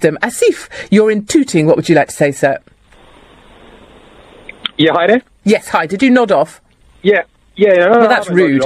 system. Asif, you're in Tooting. What would you like to say, sir? Yeah, hi there. Yes, hi. Did you nod off? Yeah. Well, that's rude.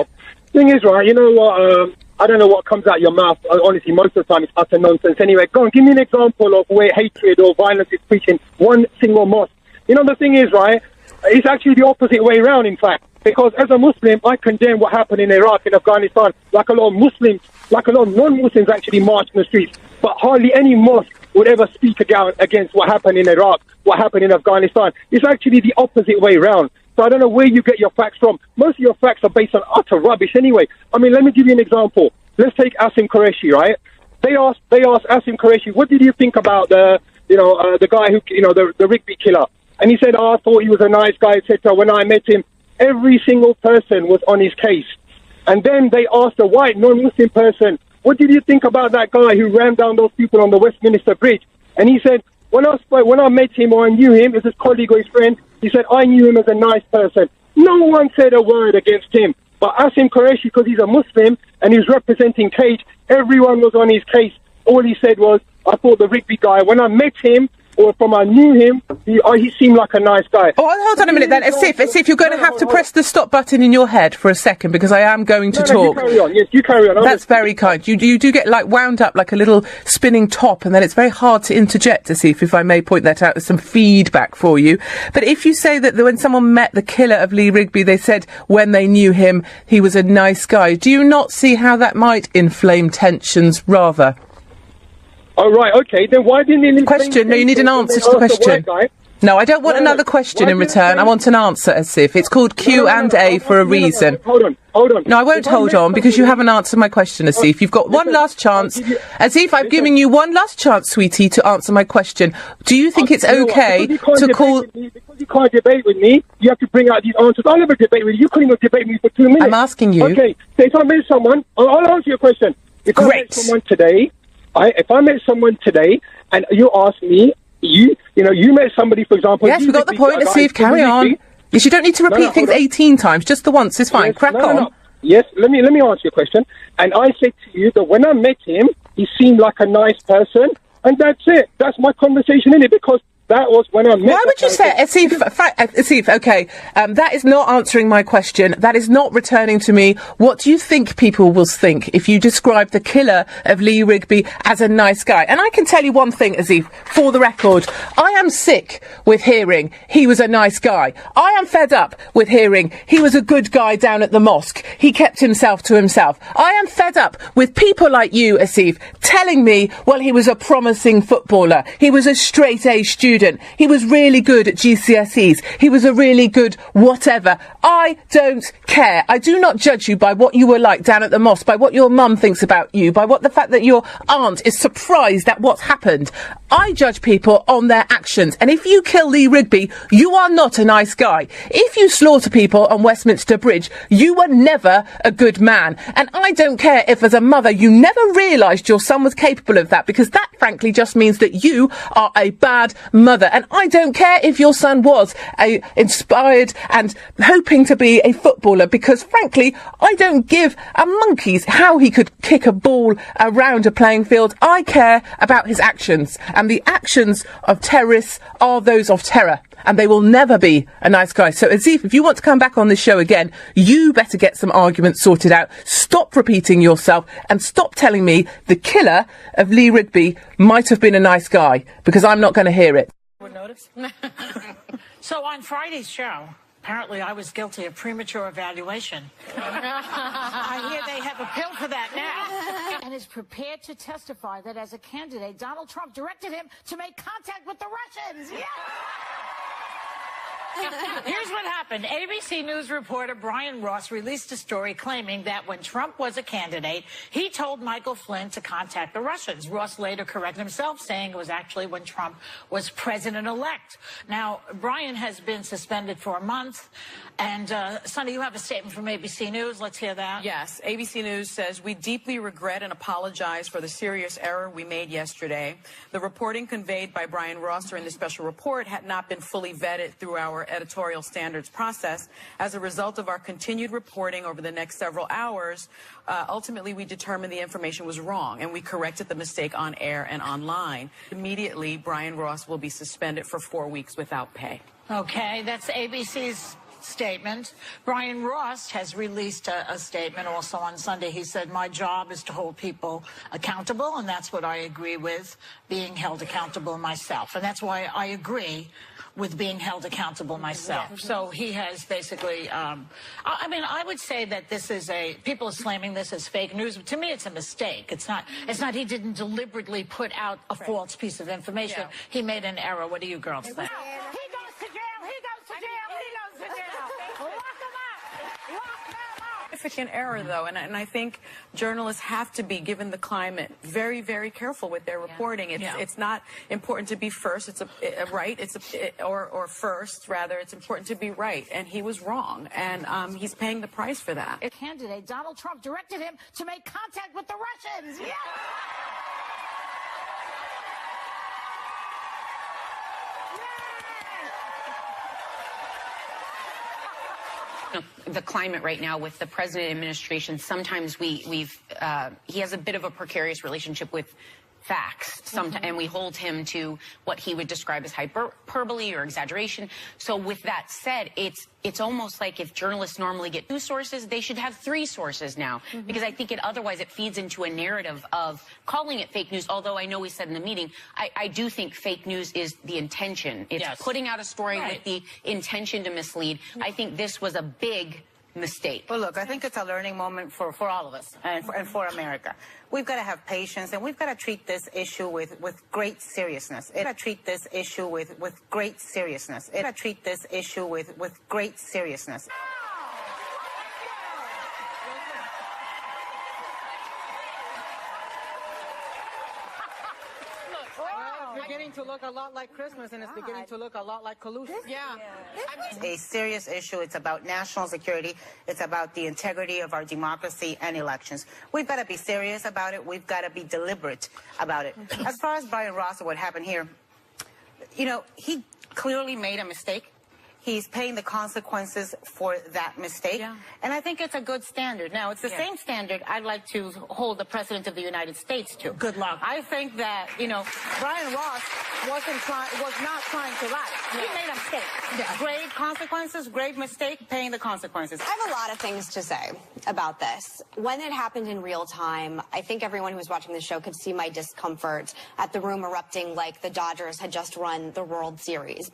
Thing is, right, you know what, I don't know what comes out your mouth. Honestly, most of the time it's utter nonsense. Anyway, go on, give me an example of where hatred or violence is preaching one single mosque. You know, the thing is, right, it's actually the opposite way around, in fact. Because as a Muslim, I condemn what happened in Iraq and Afghanistan. Like a lot of Muslims, like a lot of non-Muslims actually marched in the streets. But hardly any mosque would ever speak against what happened in Iraq, what happened in Afghanistan. It's actually the opposite way around. So I don't know where you get your facts from. Most of your facts are based on utter rubbish anyway. I mean, let me give you an example. Let's take Asim Qureshi, right? They asked Asim Qureshi, what did you think about the guy who, the Rigby killer? And he said, I thought he was a nice guy, etc. When I met him, every single person was on his case. And then they asked a white non-Muslim person, what did you think about that guy who ran down those people on the Westminster Bridge? And he said, when I met him or I knew him as his colleague or his friend, he said, I knew him as a nice person. No one said a word against him. But Asim Qureshi, because he's a Muslim and he's representing Cage, everyone was on his case. All he said was, I thought the Rigby guy, when I met him, or from I knew him, he seemed like a nice guy. Oh, hold on a minute then. Asif, you're going to have to press the stop button in your head for a second, because I am going to talk. You carry on. Yes, you carry on. That's very kind. You do get, like, wound up like a little spinning top, and then it's very hard to interject, Asif, if I may point that out. There's some feedback for you. But if you say that when someone met the killer of Lee Rigby, they said when they knew him, he was a nice guy, do you not see how that might inflame tensions rather? Oh, right, okay. Then why didn't he... Question. No, you need an answer to the question. No, I don't want another question in return. I want an answer, Asif. It's called Q&A for a reason. Hold on. No, I won't hold on, because you haven't answered my question, Asif. You've got one last chance. Asif, I've given you one last chance, sweetie, to answer my question. Do you think it's okay to call... Because you can't debate with me, you have to bring out these answers. I'll never debate with you. You couldn't even debate me for 2 minutes. I'm asking you. Okay, so if I met someone... I'll answer your question. If I met someone today... If I met someone today and you ask me, you met somebody, for example... Yes, we got the point, Asif, carry on. Yes, you don't need to repeat things 18 times, just the once is fine. Yes, crack on. No. Yes, let me answer your question. And I said to you that when I met him, he seemed like a nice person, and that's it. That's my conversation in it, because that was when I met... Why would you say... Asif, okay, that is not answering my question. That is not returning to me. What do you think people will think if you describe the killer of Lee Rigby as a nice guy? And I can tell you one thing, Asif, for the record. I am sick with hearing he was a nice guy. I am fed up with hearing he was a good guy down at the mosque. He kept himself to himself. I am fed up with people like you, Asif, telling me, well, he was a promising footballer. He was a straight-A student. He was really good at GCSEs. He was a really good whatever. I don't care. I do not judge you by what you were like down at the mosque, by what your mum thinks about you, by the fact that your aunt is surprised at what's happened. I judge people on their actions. And if you kill Lee Rigby, you are not a nice guy. If you slaughter people on Westminster Bridge, you were never a good man. And I don't care if as a mother you never realised your son was capable of that, because that frankly just means that you are a bad mother. And I don't care if your son was inspired and hoping to be a footballer, because frankly I don't give a monkey's how he could kick a ball around a playing field. I care about his actions, and the actions of terrorists are those of terror, and they will never be a nice guy. So Asif, if you want to come back on this show again, you better get some arguments sorted out. Stop repeating yourself and stop telling me the killer of Lee Rigby might have been a nice guy, because I'm not going to hear it. So on Friday's show, apparently I was guilty of premature evaluation. I hear they have a pill for that now. And is prepared to testify that as a candidate, Donald Trump directed him to make contact with the Russians. Yeah! Here's what happened. ABC News reporter Brian Ross released a story claiming that when Trump was a candidate, he told Michael Flynn to contact the Russians. Ross later corrected himself, saying it was actually when Trump was president-elect. Now, Brian has been suspended for a month. And, Sonny, you have a statement from ABC News. Let's hear that. Yes. ABC News says, we deeply regret and apologize for the serious error we made yesterday. The reporting conveyed by Brian Ross during the special report had not been fully vetted through our editorial standards process. As a result of our continued reporting over the next several hours, ultimately we determined the information was wrong, and we corrected the mistake on air and online. Immediately, Brian Ross will be suspended for 4 weeks without pay. Okay, that's ABC's statement. Brian Ross has released a statement also on Sunday. He said, my job is to hold people accountable, and that's what I agree with, being held accountable myself. And that's why I agree with being held accountable myself. So he has basically, I mean, I would say that this is people are slamming this as fake news. To me, it's a mistake. It's not, he didn't deliberately put out a false piece of information. Yeah. He made an error. What do you girls think? He goes to jail, he goes to jail, he goes to jail. Lock him up. Lock him up. Significant error, though, and I think journalists have to be, given the climate, very, very careful with their reporting. It's not important to be first. It's right. Or first, rather. It's important to be right, and he was wrong, and he's paying the price for that. Candidate Donald Trump directed him to make contact with the Russians. Yeah. The climate right now with the president administration, sometimes he has a bit of a precarious relationship with facts, and we hold him to what he would describe as hyperbole or exaggeration. So with that said, it's almost like if journalists normally get 2 sources, they should have 3 sources now, because I think otherwise it feeds into a narrative of calling it fake news. Although I know we said in the meeting, I do think fake news is the intention. It's putting out a story with the intention to mislead. I think this was a big mistake. Well, look, I think it's a learning moment for all of us and for America. We've got to have patience, and we've got to treat this issue with great seriousness. We've got to treat this issue with great seriousness. We've got to treat this issue with great seriousness. Beginning to look a lot like Christmas, and it's beginning to look a lot like collusion. Yeah. It's a serious issue. It's about national security. It's about the integrity of our democracy and elections. We've got to be serious about it. We've got to be deliberate about it. As far as Brian Ross and what happened here, you know, he clearly made a mistake. He's paying the consequences for that mistake. Yeah. And I think it's a good standard. Now, it's the same standard I'd like to hold the President of the United States to. Good luck. I think that, you know, Brian Ross was not trying to lie. Yeah. He made a mistake. Yeah. Grave consequences, grave mistake, paying the consequences. I have a lot of things to say about this. When it happened in real time, I think everyone who was watching the show could see my discomfort at the room erupting like the Dodgers had just won the World Series.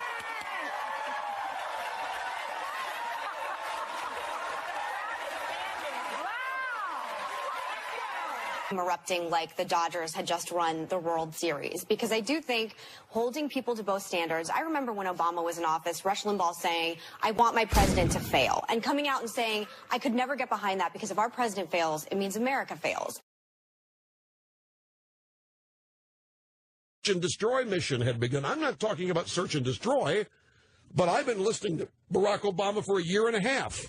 Erupting like the Dodgers had just won the World Series, because I do think holding people to both standards. I remember when Obama was in office, Rush Limbaugh saying, I want my president to fail, and coming out and saying, I could never get behind that, because if our president fails, it means America fails. Search and destroy mission had begun. I'm not talking about search and destroy, but I've been listening to Barack Obama for a year and a half.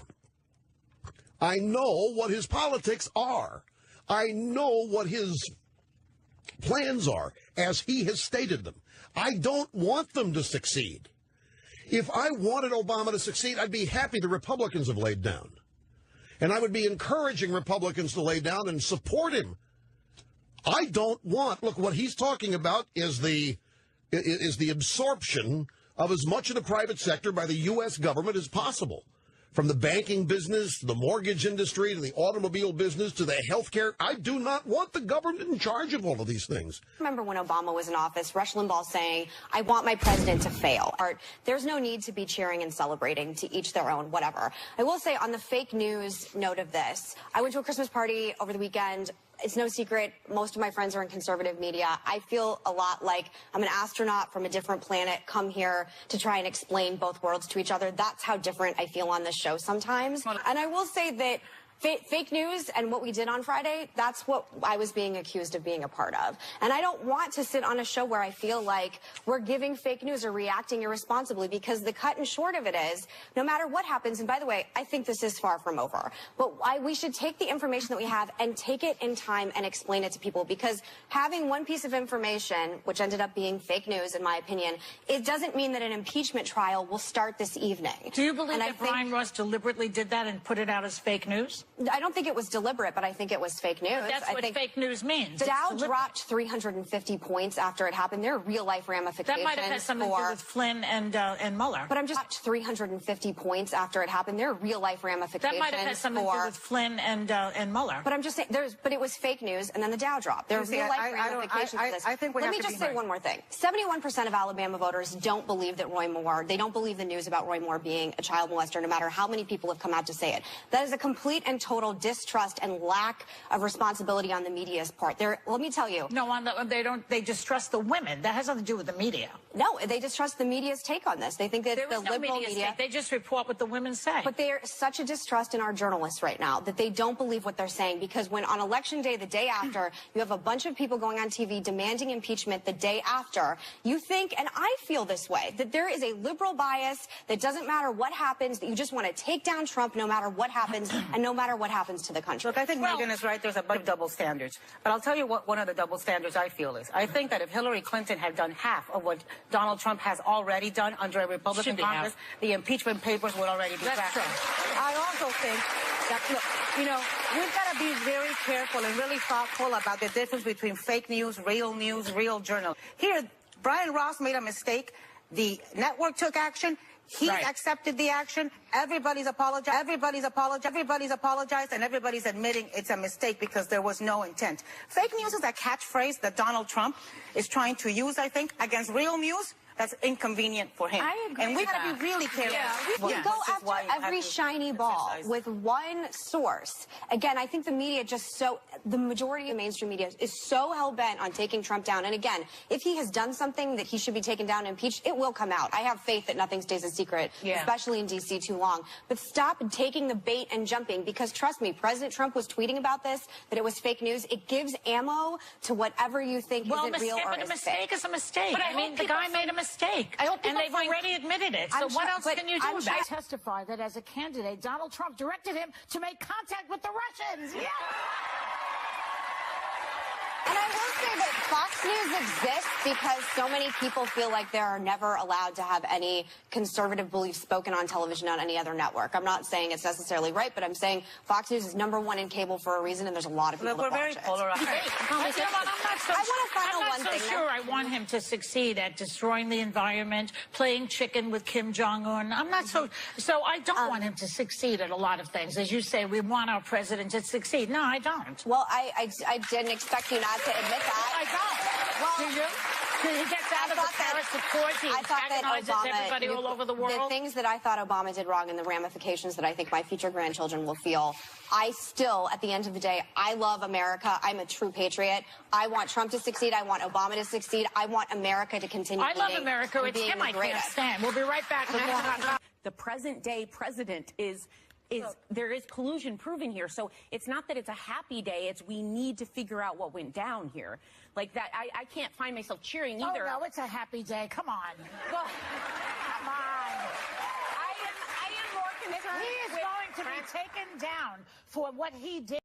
I know what his politics are. I know what his plans are, as he has stated them. I don't want them to succeed. If I wanted Obama to succeed, I'd be happy the Republicans have laid down. And I would be encouraging Republicans to lay down and support him. I don't want, look, what he's talking about is the absorption of as much of the private sector by the U.S. government as possible. From the banking business, to the mortgage industry, to the automobile business, to the healthcare. I do not want the government in charge of all of these things. Remember when Obama was in office, Rush Limbaugh saying, I want my president to fail. There's no need to be cheering and celebrating, to each their own, whatever. I will say on the fake news note of this, I went to a Christmas party over the weekend. It's no secret, most of my friends are in conservative media. I feel a lot like I'm an astronaut from a different planet, come here to try and explain both worlds to each other. That's how different I feel on this show sometimes. And I will say that Fake news and what we did on Friday, that's what I was being accused of being a part of. And I don't want to sit on a show where I feel like we're giving fake news or reacting irresponsibly, because the cut and short of it is, no matter what happens, and by the way, I think this is far from over, but we should take the information that we have and take it in time and explain it to people, because having one piece of information, which ended up being fake news, in my opinion, it doesn't mean that an impeachment trial will start this evening. Do you believe that Brian Ross deliberately did that and put it out as fake news? I don't think it was deliberate, but I think it was fake news. But that's what fake news means. The Dow dropped 350 points after it happened. There are real-life ramifications. That might have had something to do with Flynn and Mueller. But I'm just 350 points after it happened. There are real-life ramifications. That might have had something to do with Flynn and Mueller. But I'm just saying, but it was fake news, and then the Dow dropped. There are real-life ramifications to this. I think Let me just say one more thing. 71% of Alabama voters don't believe that they don't believe the news about Roy Moore being a child molester, no matter how many people have come out to say it. That is a complete and total distrust and lack of responsibility on the media's part. Let me tell you. No, they distrust the women. That has nothing to do with the media. No, they distrust the media's take on this. They think that the liberal media. They just report what the women say. But there's such a distrust in our journalists right now that they don't believe what they're saying, because when on election day, the day after, you have a bunch of people going on TV demanding impeachment the day after, you think, and I feel this way, that there is a liberal bias that doesn't matter what happens, that you just want to take down Trump no matter what happens and no matter what happens to the country. Look, I think Megan is right. There's a bunch of double standards. But I'll tell you what one of the double standards I feel is. I think that if Hillary Clinton had done half of what Donald Trump has already done under a Republican Congress, the impeachment papers would already be That's true. I also think that, look, we've got to be very careful and really thoughtful about the difference between fake news, real journalism. Here, Brian Ross made a mistake. The network took action. He's accepted the action. Everybody's apologized. Everybody's apologized, and everybody's admitting it's a mistake because there was no intent. Fake news is a catchphrase that Donald Trump is trying to use, I think, against real news. That's inconvenient for him. I agree. And we got to be really careful. Yeah. You go after every shiny ball with one source. Again, I think the media the majority of mainstream media is so hell-bent on taking Trump down. And again, if he has done something that he should be taken down and impeached, it will come out. I have faith that nothing stays a secret, especially in D.C. too long. But stop taking the bait and jumping, because trust me, President Trump was tweeting about this, that it was fake news. It gives ammo to whatever you think isn't real or is fake. But a mistake is a mistake. But I mean, the guy made a mistake. And they've already admitted it. So what else can you do about it? Testify that as a candidate, Donald Trump directed him to make contact with the Russians. Yeah. And I will say that Fox News exists because so many people feel like they are never allowed to have any conservative beliefs spoken on television on any other network. I'm not saying it's necessarily right, but I'm saying Fox News is #1 in cable for a reason, and there's a lot of people that watch it. Polarized. I'm not so sure I want him to succeed at destroying the environment, playing chicken with Kim Jong-un. I'm not so I don't want him to succeed at a lot of things. As you say, we want our president to succeed. No, I don't. Well, I didn't expect you not to admit that. I don't. Well, do you? He gets out of the Paris Accords. He antagonizes everybody all over the world. The things that I thought Obama did wrong and the ramifications that I think my future grandchildren will feel, I still, at the end of the day, I love America. I'm a true patriot. I want Trump to succeed. I want Obama to succeed. I want America to continue I love America. It's him I can't stand. We'll be right back with more. The present-day president there is collusion proven here. So it's not that it's a happy day. It's we need to figure out what went down here. Like that, I can't find myself cheering either. Oh, no, it's a happy day. Come on. Well, come on. I am more concerned. He is going to be taken down for what he did.